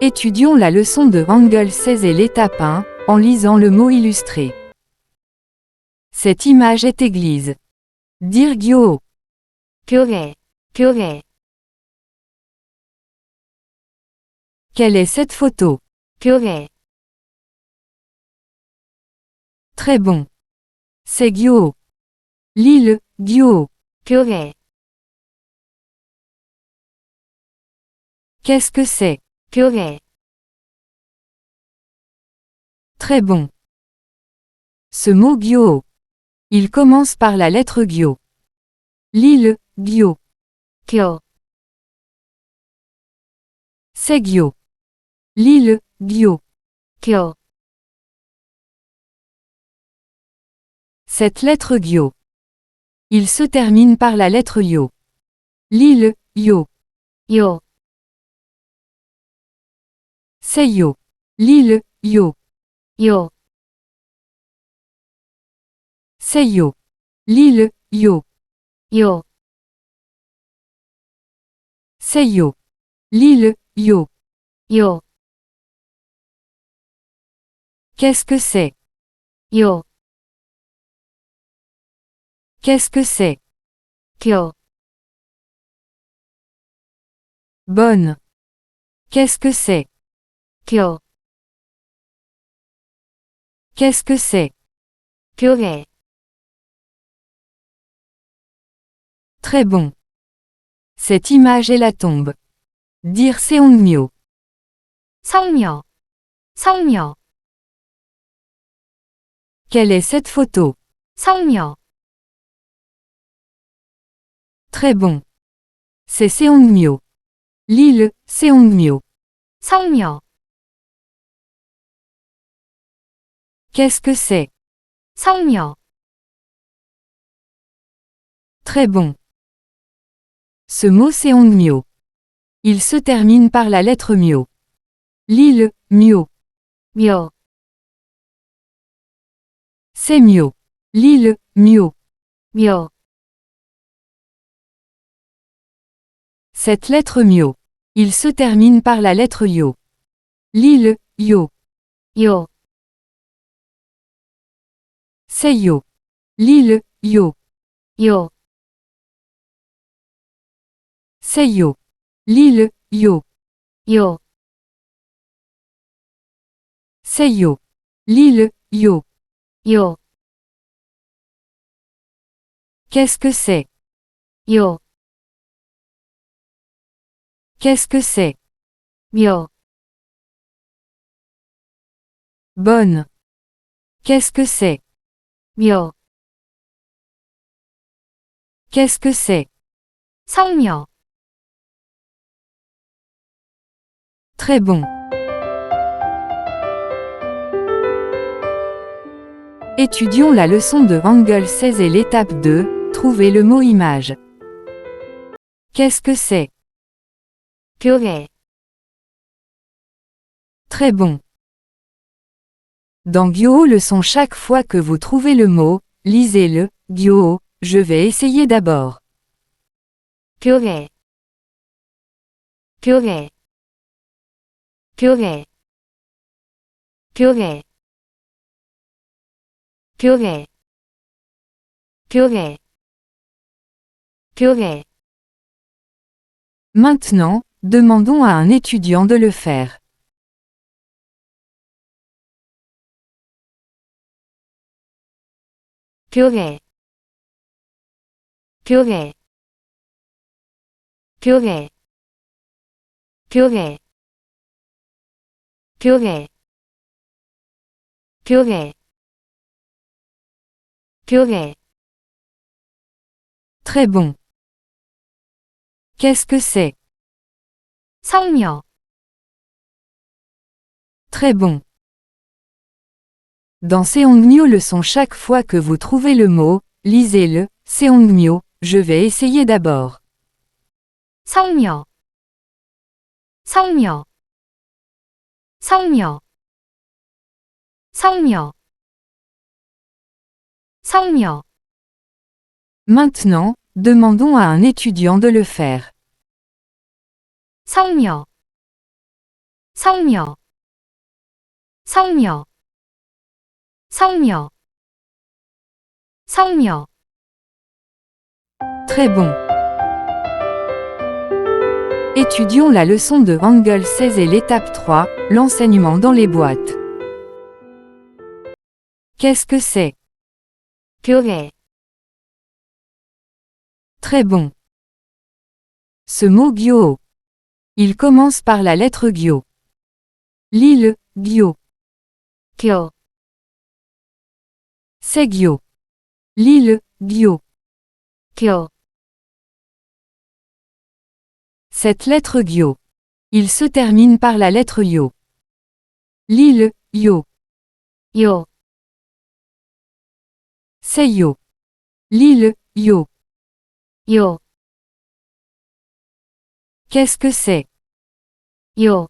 Étudions la leçon de Hangul 16 et l'étape 1, en lisant le mot illustré. Cette image est église. Dire Gyo. 교회, 교회. Quelle est cette photo? 교회. Très bon. C'est Gyo. Lis-le, Gyo. 교회. Qu'est-ce que c'est? 교회. Très bon. Ce mot Gyo. Il commence par la lettre Gyo. Lis-le, Gyo. 교. C'est Gyo. Lis-le, Gyo. 교. Cette lettre Gyo. Il se termine par la lettre Yo. Lis-le, Yo. 요. C'est Yo. Lis-le, Yo. 요. C'est Yo. Lis-le, Yo. 요. C'est Yo. Lis-le, Yo. 요. Qu'est-ce que c'est? 요. Qu'est-ce que c'est? 교. Bonne. Qu'est-ce que c'est? 교. Qu'est-ce que c'est? 교회. Très bon. Cette image est la tombe. Dire Seongmyo. 성묘. 성묘. Quelle est cette photo? 성묘. Très bon. C'est Seongmyo. Lis-le, Seongmyo. 성묘. Qu'est-ce que c'est? 성묘. Très bon. Ce mot Seongmyo. Il se termine par la lettre Myo. Lis-le, Myo. 묘. C'est Myo. Lis-le, Myo. 묘. Cette lettre Myo. Il se termine par la lettre Yo. Lis-le, Yo. 요. C'est Yo. Lis-le, Yo. 요. C'est Yo. Lis-le, Yo. 요. C'est Yo. Lis-le, Yo. 요. Qu'est-ce que c'est? 요. Qu'est-ce que c'est? 묘. Bonne. Qu'est-ce que c'est? 묘. Qu'est-ce que c'est? 성묘. Très bon. Étudions la leçon de Hangul 16 et l'étape 2, trouvez le mot image. Qu'est-ce que c'est? 교회. Très bon. Dans Gyo leçon chaque fois que vous trouvez le mot, lisez-le, Gyo, je vais essayer d'abord. 교회. 교회. 교회. 교회. 교회. 교회. 교회. Maintenant, demandons à un étudiant de le faire. 교회. 교회. 교회. 교회. 교회. 교회. 교회. Très bon. Qu'est-ce que c'est? 성묘. Très bon. Dans Seongmyo leçon chaque fois que vous trouvez le mot, lisez-le, Seongmyo, je vais essayer d'abord. 성묘. 성묘. 성묘. 성묘. 성묘. Maintenant, demandons à un étudiant de le faire. 성묘. 성녀, 성녀, 성녀, 성녀. Très bon. Étudions la leçon de Hangul 16 et l'étape 3, l'enseignement dans les boîtes. Qu'est-ce que c'est? 교회, Très bon. Ce mot gyo. Il commence par la lettre gyo. Lis-le, gyo. 교, C'est gyo. Lis-le, gyo. 교. Cette lettre gyo. Il se termine par la lettre yo. Lis-le, yo. 요, C'est yo. Lis-le, yo. 요, Qu'est-ce que c'est? 요,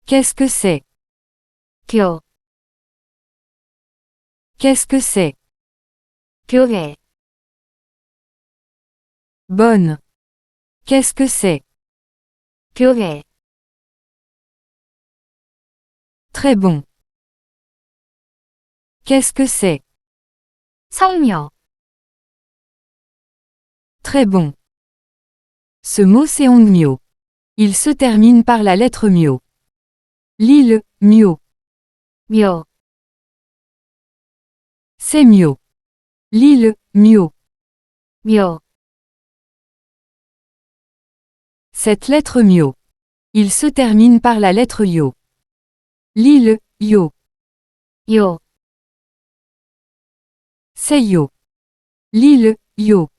Qu'est-ce que c'est? 교, Qu'est-ce que c'est? 교회, Bonne. Qu'est-ce que c'est? 교회. Très bon. Qu'est-ce que c'est? 성녀, Très bon. Ce mot c'est ongmyo. Il se termine par la lettre myo. Lis-le, myo. 묘, C'est myo. Lis-le, myo. 묘. Cette lettre myo. Il se termine par la lettre yo. Lis-le, yo. 요, C'est yo. Lis-le, yo.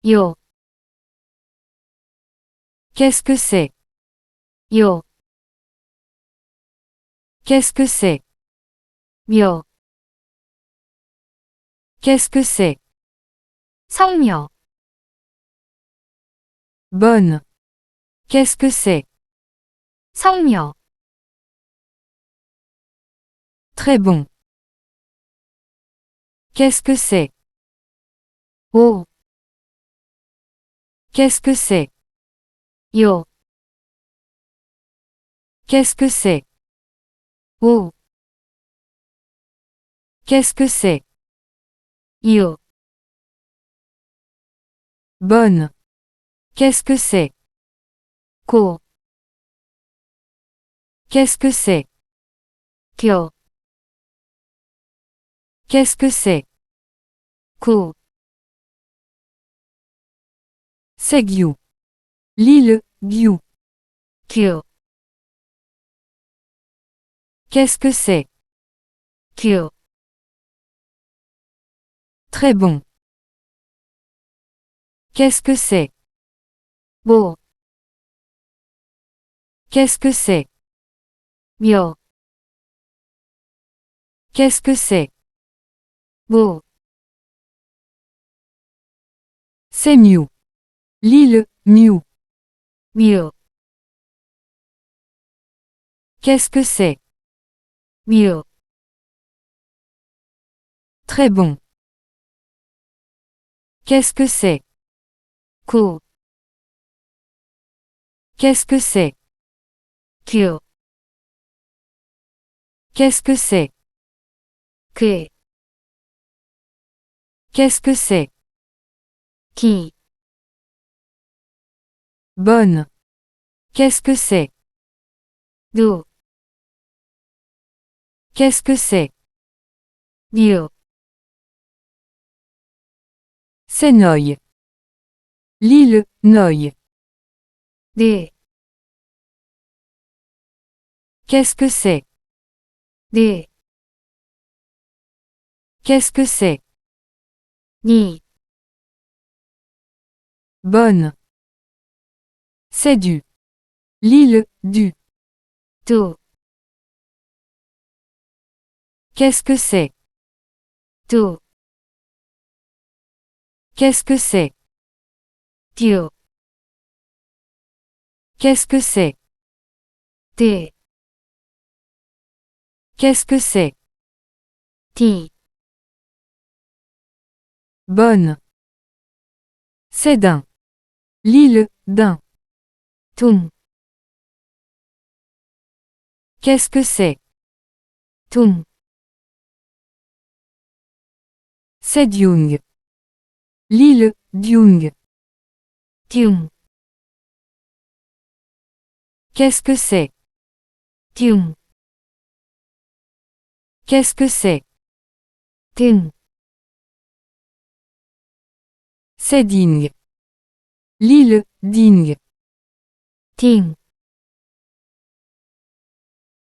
요, Qu'est-ce que c'est? 요, Qu'est-ce que c'est? 묘. Qu'est-ce que c'est? 성녀, Bonne. Qu'est-ce que c'est? 성녀. Très bon. Qu'est-ce que c'est? 오, Qu'est-ce que c'est? 요, Qu'est-ce que c'est? 오, Qu'est-ce que c'est? 요. Bonne. Qu'est-ce que c'est? 고, Qu'est-ce que c'est? 교, Qu'est-ce que c'est? 구. C'est gyu. Lis-le, gyu. 교, Qu'est-ce que c'est? 교. Très bon. Qu'est-ce que c'est? 모, Qu'est-ce que c'est? 묘, Qu'est-ce que c'est? 무. C'est mieux. Lis-le, mieux. 뮤, Qu'est-ce que c'est? 뮤. Très bon. Qu'est-ce que c'est? 구, Qu'est-ce que c'est? 규. Qu'est-ce que c'est? 그, Qu'est-ce que c'est? 기. Bonne. Qu'est-ce que c'est? 누, Qu'est-ce que c'est? 뮤. C'est noy. Lis-le, noy. 느, Qu'est-ce que c'est? 느, Qu'est-ce que c'est? 니. Bonne. C'est du. Lis-le, du. 두, Qu'est-ce que c'est? 두. Qu'est-ce que c'est? 듀, Qu'est-ce que c'est? 드, Qu'est-ce que c'est? 디. Bonne. C'est d'un. Lis-le, d'un. 둠, Qu'est-ce que c'est? 둥, C'est Dung. L'île, Dung. 듀, Qu'est-ce que c'est? 듀, Qu'est-ce que c'est? 등, C'est Ding. L'île, Ding. 딩,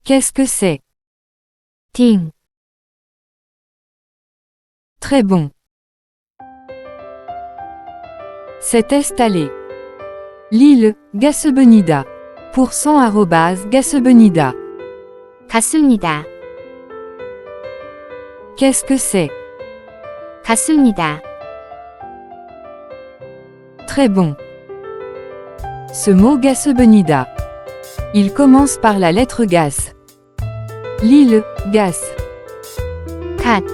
Qu'est-ce que c'est? 딩, Très bon. C'est installé. L'île, Gasebenida. %@gasebenida. 갔습니다. Qu'est-ce que c'est? 갔습니다. Très bon. Ce mot Gasebenida. Il commence par la lettre Gas. L'île, Gas. 갓,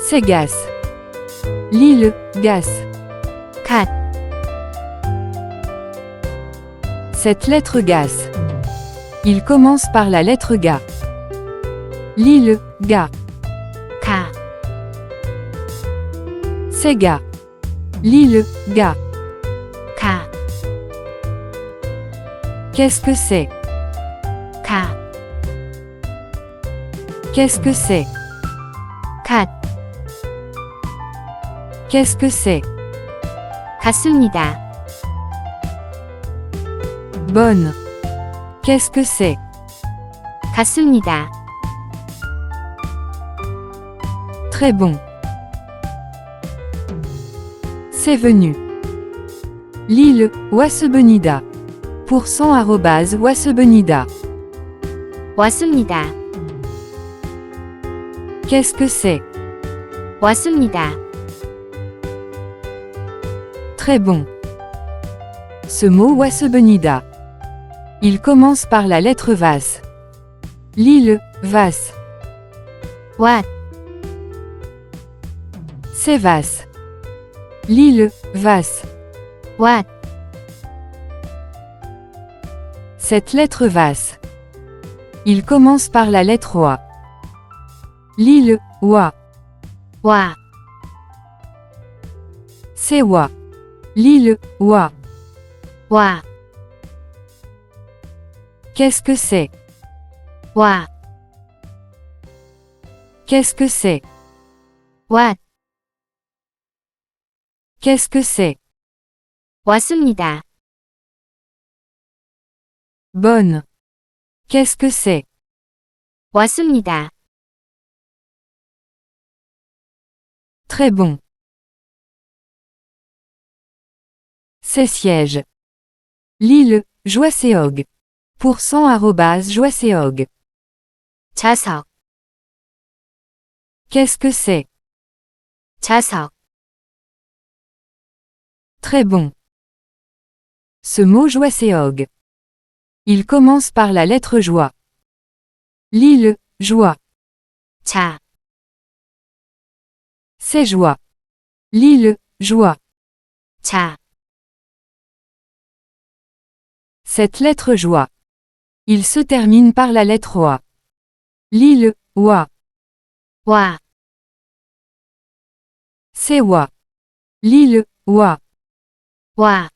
C'est Gas. L'île, Gas. 갓, Cette lettre Gas. Il commence par la lettre Ga. L'île, Ga. 가, C'est Ga. L'île, Ga. 가, Qu'est-ce que c'est? 가, Qu'est-ce que c'est? 갓, Qu'est-ce que c'est? 갔습니다. Bonne. Qu'est-ce que c'est? 갔습니다. Très bon. C'est venu. L'île, Wassebenida. %@wassebenida. 왔습니다. Qu'est-ce que c'est? 왔습니다. Très bon. Ce mot Wassebenida. Il commence par la lettre Vas. L'île, Vas. 왓, C'est Vas. L'île, Vas. 왓, Cette lettre Vas. Il commence par la lettre Oa. L'île, Oa. 와, C'est Oa. L'île, Oa. 와, Qu'est-ce que c'est? 와, Qu'est-ce que c'est? 왓, Qu'est-ce que c'est? 왔습니다. Bonne. Qu'est-ce que c'est? 왔습니다. Très bon. C'est siège. L'île, Joasséog. %@joasséog. 좌석, Qu'est-ce que c'est? 좌석, Très bon. Ce mot Joasséog. Il commence par la lettre Joie. L'île, Joie. 자, C'est Joie. L'île, Joie. 자, Cette lettre Joie. Il se termine par la lettre Oa. L'île, Oa. 와, C'est Oa. L'île, Oa. 와,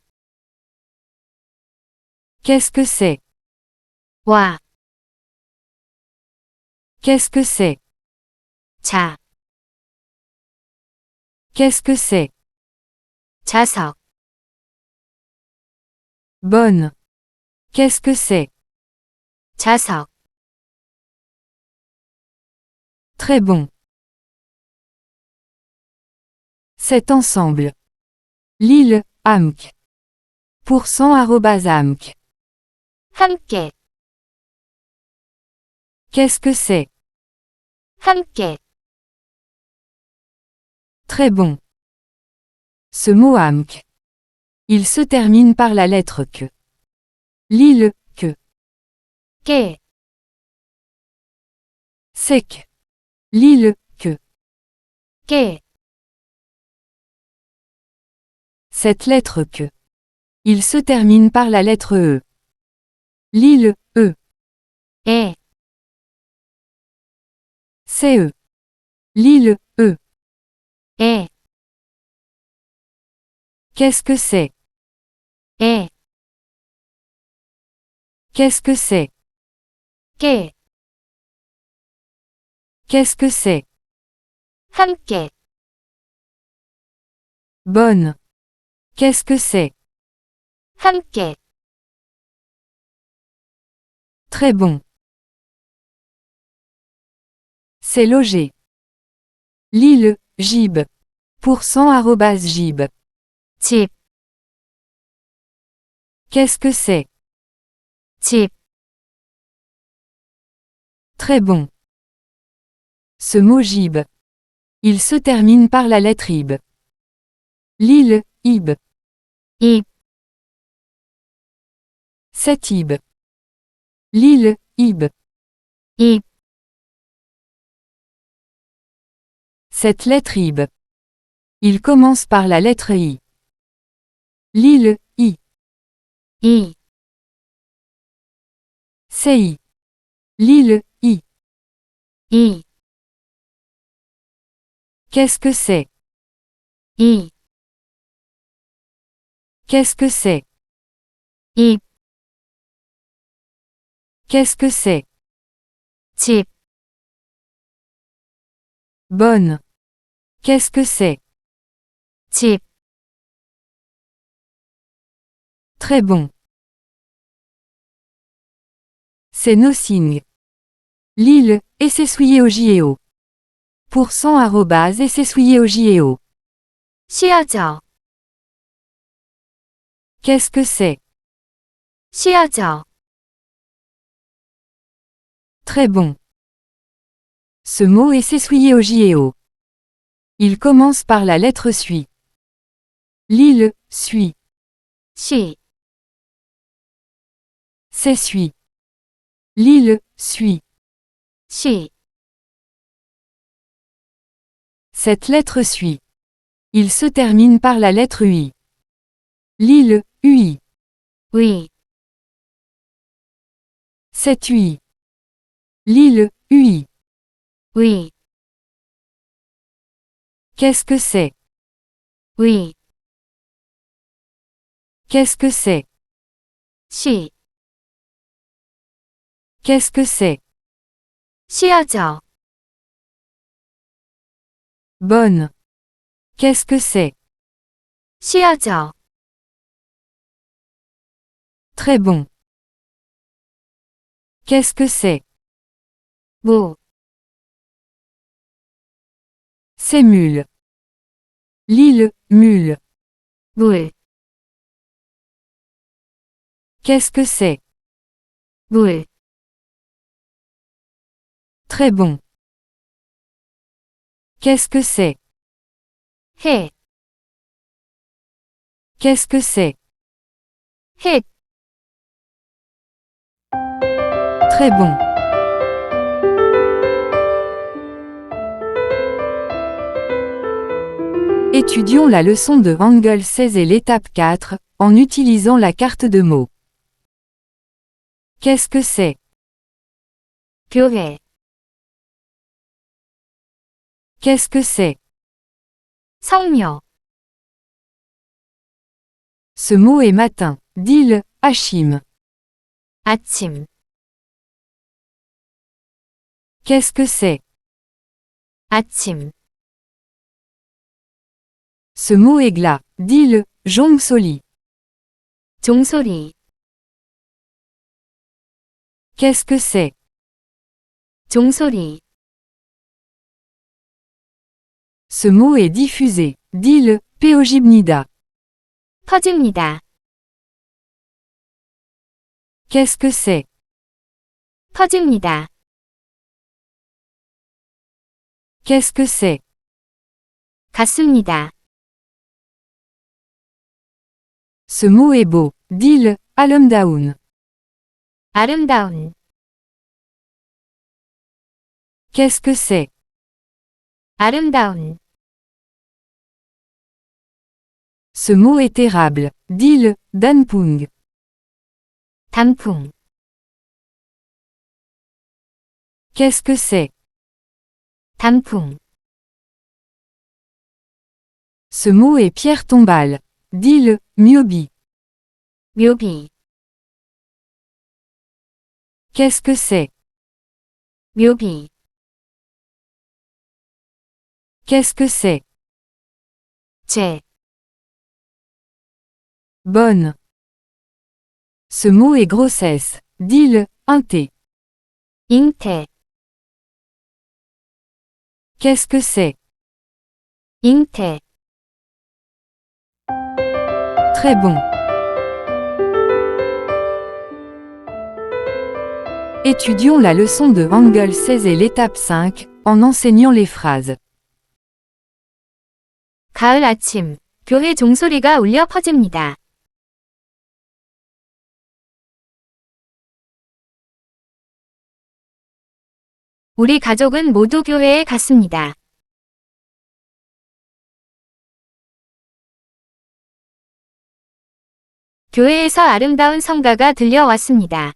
Qu'est-ce que c'est? 와, Qu'est-ce que c'est? 자, Qu'est-ce que c'est? 좌석, Bonne. Qu'est-ce que c'est? 좌석, Très bon. C'est ensemble. L'île, Amk. %@amk. 함께, Qu'est-ce que c'est? 함께, Très bon. Ce mot Amk. Il se termine par la lettre Q. L'île, que. 께, Sec. L'île, que. 께, Cette lettre que. Il se termine par la lettre E. L'île, 에, CE. L'île, E. 에, Qu'est-ce que c'est? 에, Qu'est-ce que c'est? 깨, Qu'est-ce que c'est? 함께, Bonne. Qu'est-ce que c'est? 함께, Très bon. C'est logé. L'île, Gib. %@gib. 집, Qu'est-ce que c'est? 집, Très bon. Ce mot Gib. Il se termine par la lettre Ib. L'île, Ib. 입, C'est Ib. L'île, Ib. 입, Cette lettre Ib. Il commence par la lettre I. L'île, I. 이, C'est I. L'île, I. 이, Qu'est-ce que c'est? 이, Qu'est-ce que c'est? 입, Qu'est-ce que c'est? 집, Bonne. Qu'est-ce que c'est? 집, Très bon. C'est nothing. L'île, et s'essuyer au JEO. %@ et s'essuyer au JEO. 쉬어져, Qu'est-ce que c'est? 쉬어져, Très bon. Ce mot est s'essuyer au JEO. Il commence par la lettre SUI. L'île, suit. 쉬, S'essuie. L'île, suit. 쉬, Cette lettre suit. Il se termine par la lettre UI. L'île, UI. 위, C'est UI. L'île, UI. 위, Qu'est-ce que c'est? 위, Qu'est-ce que c'est? 쉬, Qu'est-ce que c'est? 쉬어져, Bonne. Qu'est-ce que c'est? 쉬어져, Très bon. Qu'est-ce que c'est? 무, C'est mule. L'île, mule. 물, Qu'est-ce que c'est? 물, Très bon. Qu'est-ce que c'est? 해, Qu'est-ce que c'est? 해, Très bon. Étudions la leçon de Hangul 16 et l'étape 4, en utilisant la carte de mots. Qu'est-ce que c'est? 교회, Qu'est-ce que c'est? 성녀, Ce mot est matin. Dil, Hachim. 아침, Qu'est-ce que c'est? 아침, Ce mot est glas. Dil, Jongsoli. 종소리, Qu'est-ce que c'est? 종소리, Ce mot est diffusé. Dil, Peogibnida. 퍼집니다, Qu'est-ce que c'est? 퍼집니다, Qu'est-ce que c'est? 같습니다, Ce mot est beau. Dil, Alumdaun. 아름다운, Qu'est-ce que c'est? 아름다운, Ce mot est érable. Dil, Danpung. 단풍, Qu'est-ce que c'est? 단풍, Ce mot est pierre tombale. Dis-le, Myobi. 묘비, Qu'est-ce que c'est? 묘비, Qu'est-ce que c'est? 재, Bonne. Ce mot est grossesse. Dis-le, inté. 잉태, Qu'est-ce que c'est? 잉태, Très bon. Étudions la leçon de Hangul 16 et l'étape 5, en enseignant les phrases. 가을 아침, 교회 종소리가 울려 퍼집니다. 우리 가족은 모두 교회에 갔습니다. 교회에서 아름다운 성가가 들려왔습니다.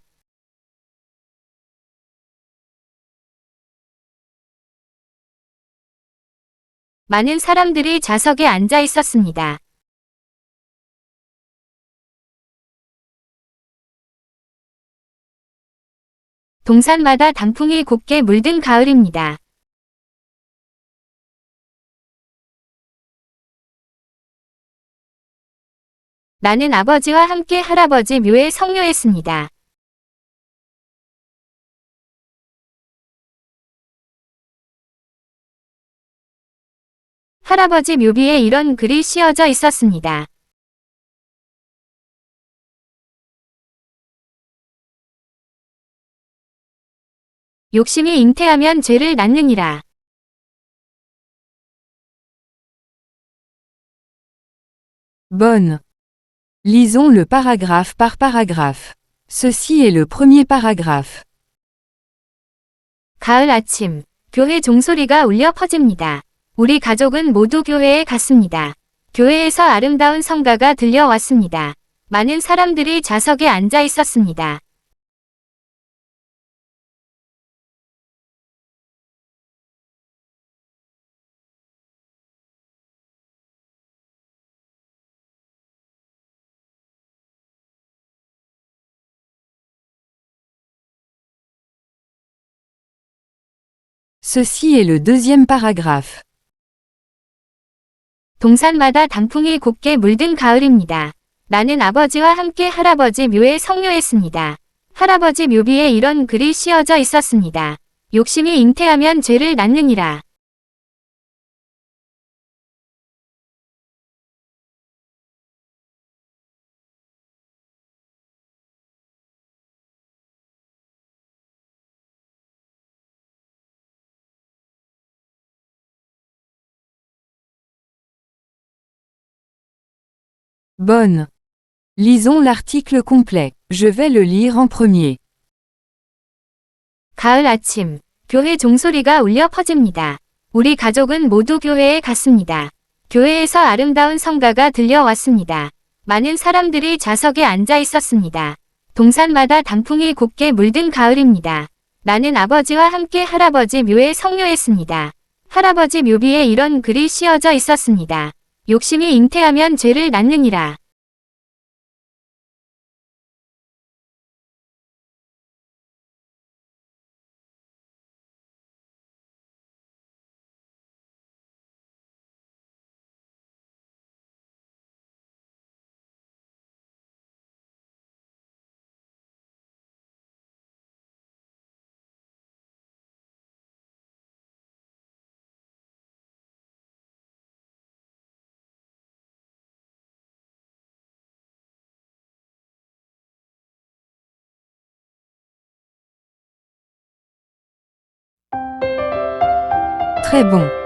많은 사람들이 좌석에 앉아 있었습니다. 동산마다 단풍이 곱게 물든 가을입니다. 나는 아버지와 함께 할아버지 묘에 성묘했습니다. 할아버지 묘비에 이런 글이 씌어져 있었습니다. 욕심이 잉태하면 죄를 낳느니라. Bonne. Lisons le paragraphe par paragraphe. Ceci est le premier paragraphe. 가을 아침, 교회 종소리가 울려 퍼집니다. 우리 가족은 모두 교회에 갔습니다. 교회에서 아름다운 성가가 들려왔습니다. 많은 사람들이 좌석에 앉아 있었습니다. Ceci est le deuxième paragraphe. 동산마다 단풍이 곱게 물든 가을입니다. 나는 아버지와 함께 할아버지 묘에 성묘했습니다. 할아버지 묘비에 이런 글이 씌어져 있었습니다. 욕심이 잉태하면 죄를 낳느니라. Bonne. Lisons l'article complet. Je vais le lire en premier. 가을 아침, 교회 종소리가 울려 퍼집니다. 우리 가족은 모두 교회에 갔습니다. 교회에서 아름다운 성가가 들려왔습니다. 많은 사람들이 좌석에 앉아 있었습니다. 동산마다 단풍이 곱게 물든 가을입니다. 나는 아버지와 함께 할아버지 묘에 성묘했습니다. 할아버지 묘비에 이런 글이 씌어져 있었습니다. 욕심이 잉태하면 죄를 낳느니라. Très bon.